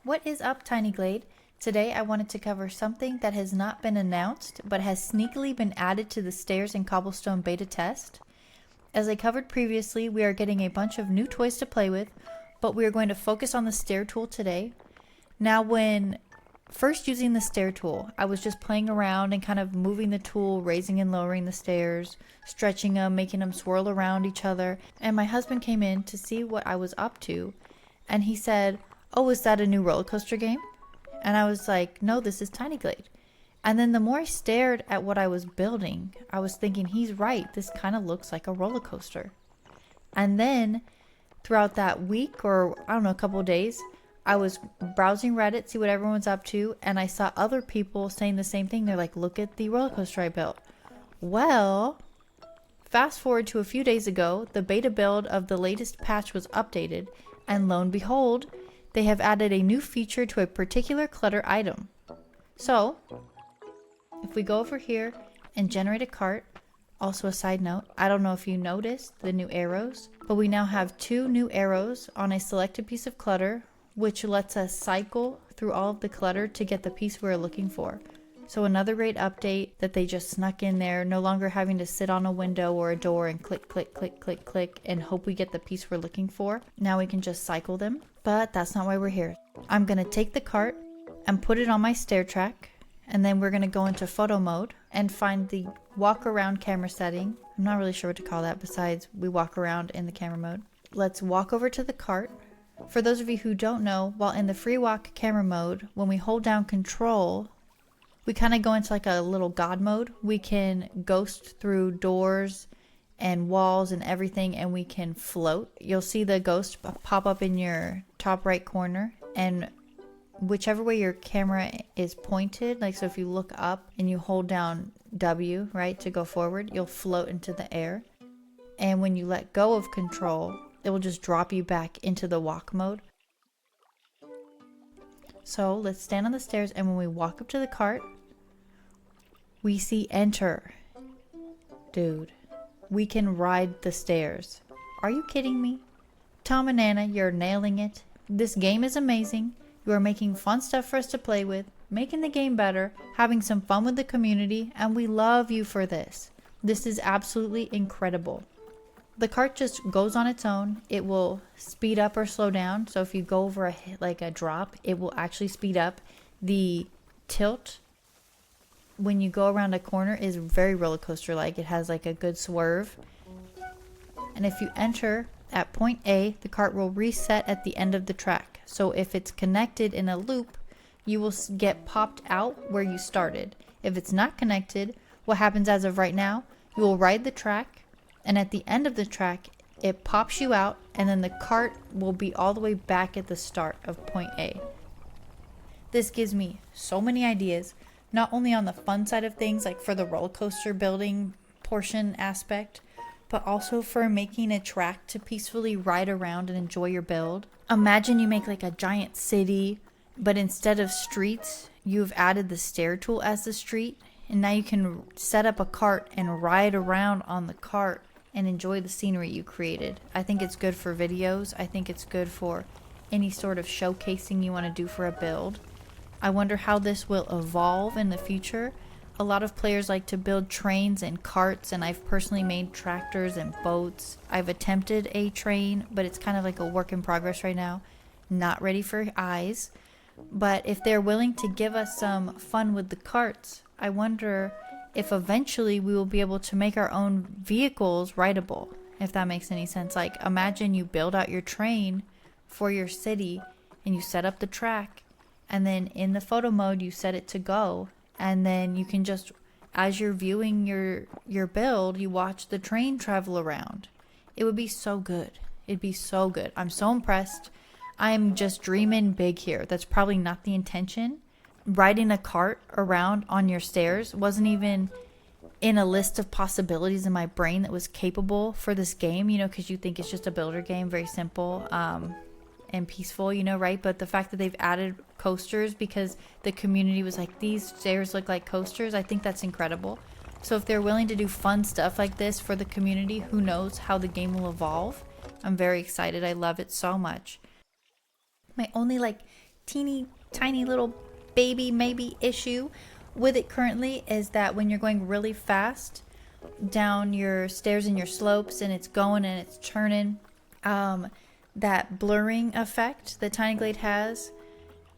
What is up, Tiny Glade? Today I wanted to cover something that has not been announced but has sneakily been added to the Stairs and Cobblestone beta test. As I covered previously, we are getting a bunch of new toys to play with, but we are going to focus on the stair tool today. Now, when first using the stair tool, I was just playing around and kind of moving the tool, raising and lowering the stairs, stretching them, making them swirl around each other, and my husband came in to see what I was up to, and he said, "Oh, is that a new roller coaster game?" And I was like, "No, this is Tiny Glade." And then the more I stared at what I was building, I was thinking, he's right, this kind of looks like a roller coaster. And then throughout that week, or I don't know, a couple of days, I was browsing Reddit, see what everyone's up to, and I saw other people saying the same thing. They're like, "Look at the roller coaster I built." Well, fast forward to a few days ago, the beta build of the latest patch was updated, and lo and behold, they have added a new feature to a particular clutter item. So, if we go over here and generate a cart, also a side note, I don't know if you noticed the new arrows, but we now have 2 new arrows on a selected piece of clutter, which lets us cycle through all of the clutter to get the piece we're looking for. So another great update that they just snuck in there, no longer having to sit on a window or a door and click, click, click, click, click, and hope we get the piece we're looking for. Now we can just cycle them, but that's not why we're here. I'm gonna take the cart and put it on my stair track, and then we're gonna go into photo mode and find the walk around camera setting. I'm not really sure what to call that besides we walk around in the camera mode. Let's walk over to the cart. For those of you who don't know, while in the free walk camera mode, when we hold down control, we kind of go into like a little god mode. We can ghost through doors and walls and everything, and we can float. You'll see the ghost pop up in your top right corner, and whichever way your camera is pointed, like so if you look up and you hold down W, right, to go forward, you'll float into the air. And when you let go of control, it will just drop you back into the walk mode. So let's stand on the stairs, and when we walk up to the cart, we see enter. Dude, we can ride the stairs. Are you kidding me? Tom and Anna, you're nailing it. This game is amazing. You are making fun stuff for us to play with, making the game better, having some fun with the community, and we love you for this. This is absolutely incredible. The cart just goes on its own. It will speed up or slow down. So if you go over a drop, it will actually speed up. The tilt when you go around a corner is very roller coaster like. It has like a good swerve. And if you enter at point A, the cart will reset at the end of the track. So if it's connected in a loop, you will get popped out where you started. If it's not connected, what happens as of right now, you will ride the track, and at the end of the track, it pops you out, and then the cart will be all the way back at the start of point A. This gives me so many ideas, not only on the fun side of things, like for the roller coaster building portion aspect, but also for making a track to peacefully ride around and enjoy your build. Imagine you make like a giant city, but instead of streets, you've added the stair tool as the street, and now you can set up a cart and ride around on the cart and enjoy the scenery you created. I think it's good for videos. I think it's good for any sort of showcasing you want to do for a build. I wonder how this will evolve in the future. A lot of players like to build trains and carts, and I've personally made tractors and boats. I've attempted a train, but it's kind of like a work in progress right now. Not ready for eyes. But if they're willing to give us some fun with the carts, I wonder if eventually we will be able to make our own vehicles rideable, if that makes any sense. Like, imagine you build out your train for your city and you set up the track, and then in the photo mode you set it to go, and then you can just, as you're viewing your build, you watch the train travel around. It would be so good. It'd be so good. I'm so impressed. I'm just dreaming big here. That's probably not the intention. Riding a cart around on your stairs wasn't even in a list of possibilities in my brain that was capable for this game, you know, because you think it's just a builder game, very simple and peaceful, you know, right? But the fact that they've added coasters because the community was like, these stairs look like coasters, I think that's incredible. So if they're willing to do fun stuff like this for the community, who knows how the game will evolve. I'm very excited. I love it so much. My only tiny little baby maybe issue with it currently is that when you're going really fast down your stairs and your slopes and it's going and it's turning, that blurring effect that Tiny Glade has,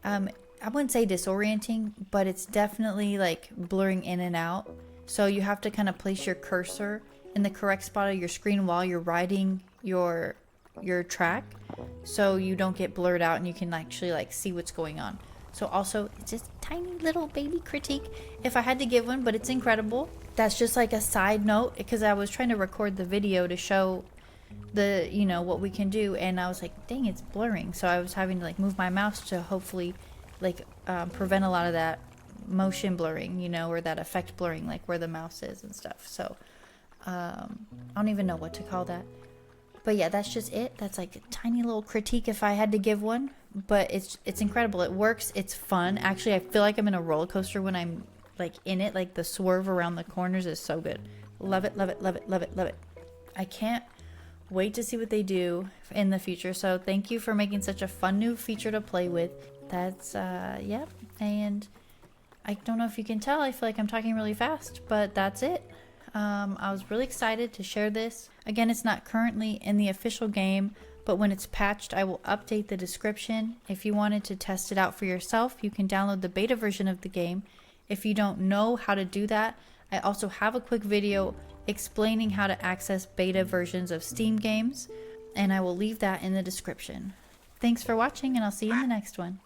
I wouldn't say disorienting, but it's definitely like blurring in and out. So you have to kind of place your cursor in the correct spot of your screen while you're riding your track, so you don't get blurred out and you can actually like see what's going on. So also, it's just a tiny little baby critique if I had to give one, but it's incredible. That's just like a side note, because I was trying to record the video to show the, you know, what we can do, and I was like, dang, it's blurring. So I was having to like move my mouse to hopefully like prevent a lot of that motion blurring, you know, or that effect blurring, like where the mouse is and stuff. So I don't even know what to call that. But yeah, that's just it. That's like a tiny little critique if I had to give one. But it's incredible. It works. It's fun. Actually, I feel like I'm in a roller coaster when I'm like in it. Like the swerve around the corners is so good. Love it, love it, love it, love it, love it. I can't wait to see what they do in the future. So thank you for making such a fun new feature to play with. That's yeah. And I don't know if you can tell, I feel like I'm talking really fast, but that's it. I was really excited to share this. Again, it's not currently in the official game, but when it's patched, I will update the description. If you wanted to test it out for yourself, you can download the beta version of the game. If you don't know how to do that, I also have a quick video explaining how to access beta versions of Steam games, and I will leave that in the description. Thanks for watching, and I'll see you in the next one.